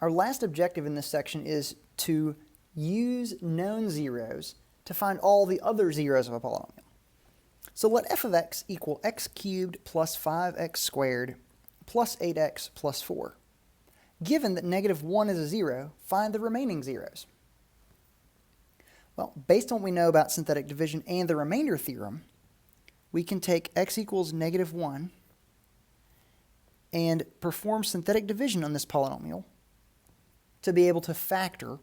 Our last objective in this section is to use known zeros to find all the other zeros of a polynomial. So let f of x equal x cubed plus 5x squared plus 8x plus 4. Given that negative 1 is a 0, find the remaining zeros. Well, based on what we know about synthetic division and the remainder theorem, we can take x equals negative 1 and perform synthetic division on this polynomial to be able to factor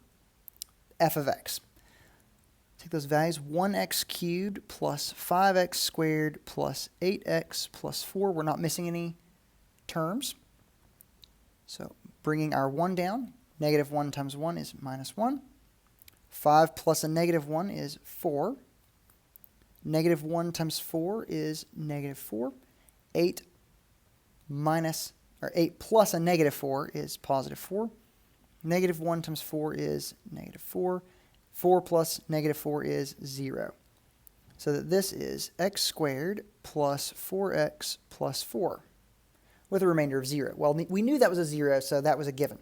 f of x. Take those values, 1x cubed plus 5x squared plus 8x plus 4. We're not missing any terms. So bringing our 1 down, negative 1 times 1 is minus 1. 5 plus a negative 1 is 4. Negative 1 times 4 is negative 4. 8 plus a negative 4 is positive 4. Negative 1 times 4 is negative 4. 4 plus negative 4 is 0. So that this is x squared plus 4x plus 4 with a remainder of 0. Well, we knew that was a 0, so that was a given.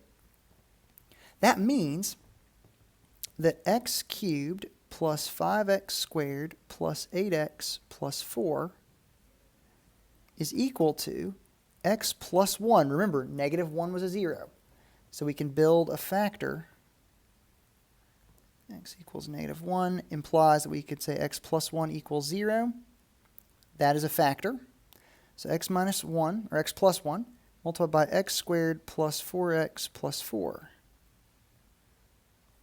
That means that x cubed plus 5x squared plus 8x plus 4 is equal to x plus 1. Remember, negative 1 was a 0. So we can build a factor. X equals negative 1 implies that we could say x plus 1 equals 0. That is a factor. So x minus 1, or x plus 1, multiplied by x squared plus 4x plus 4,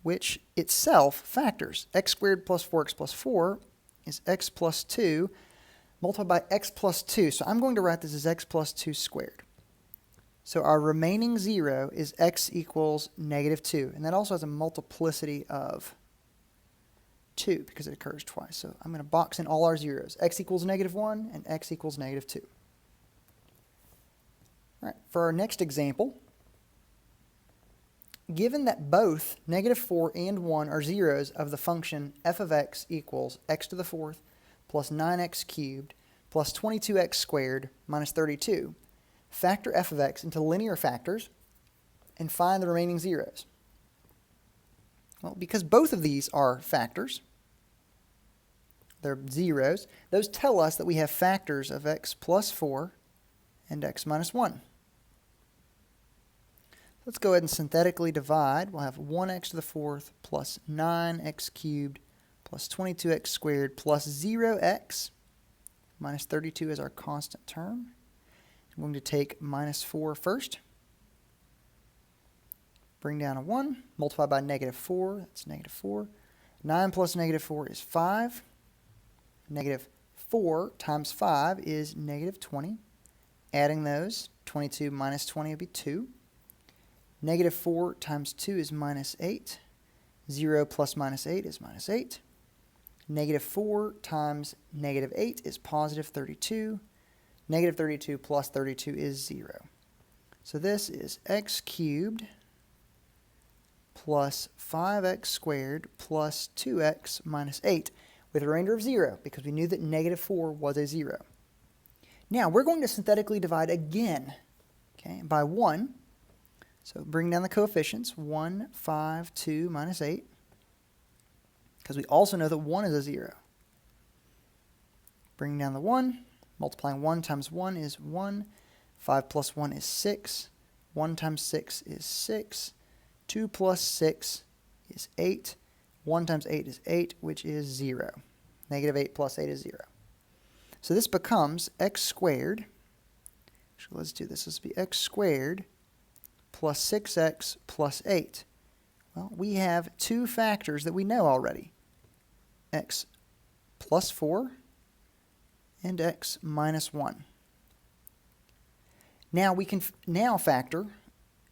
which itself factors. X squared plus 4x plus 4 is x plus 2 multiplied by x plus 2. So I'm going to write this as x plus 2 squared. So our remaining 0 is x equals negative 2. And that also has a multiplicity of 2 because it occurs twice. So I'm going to box in all our zeros. X equals negative 1 and x equals negative 2. All right, for our next example, given that both negative 4 and 1 are zeros of the function f of x equals x to the 4th plus 9x cubed plus 22x squared minus 32, factor f of x into linear factors and find the remaining zeros. Well, because both of these are factors, they're zeros, those tell us that we have factors of x plus 4 and x minus 1. Let's go ahead and synthetically divide. We'll have 1x to the 4th plus 9x cubed plus 22x squared plus 0x minus 32 is our constant term. I'm going to take minus 4 first. Bring down a 1. Multiply by negative 4. That's negative 4. 9 plus negative 4 is 5. Negative 4 times 5 is negative 20. Adding those, 22 minus 20 would be 2. Negative 4 times 2 is minus 8. 0 plus minus 8 is minus 8. Negative 4 times negative 8 is positive 32. Negative 32 plus 32 is 0. So this is x cubed plus 5x squared plus 2x minus 8 with a remainder of 0 because we knew that negative 4 was a 0. Now we're going to synthetically divide again, okay, by 1. So bring down the coefficients, 1, 5, 2, minus 8, because we also know that 1 is a 0. Bring down the 1, multiplying 1 times 1 is 1, 5 plus 1 is 6, 1 times 6 is 6, 2 plus 6 is 8, 1 times 8 is 8, which is 0. Negative 8 plus 8 is 0. So this becomes x squared, actually let's do this, this will be x squared plus 6x plus 8. Well, we have two factors that we know already, x plus 4 and x minus 1. Now we can now factor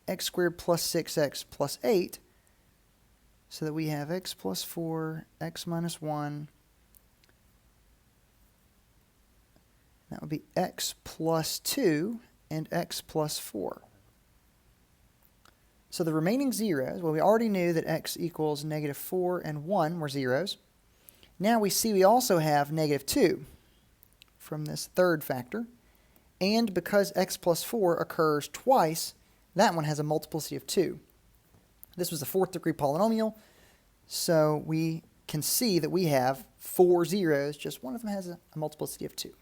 x squared plus 6x plus 8 so that we have x plus 4, x minus 1. That would be x plus 2 and x plus 4. So the remaining zeros, well, we already knew that x equals negative 4 and 1 were zeros. Now we see we also have negative 2 from this third factor. And because x plus 4 occurs twice, that one has a multiplicity of 2. This was a fourth degree polynomial, so we can see that we have 4 zeros, just one of them has a multiplicity of 2.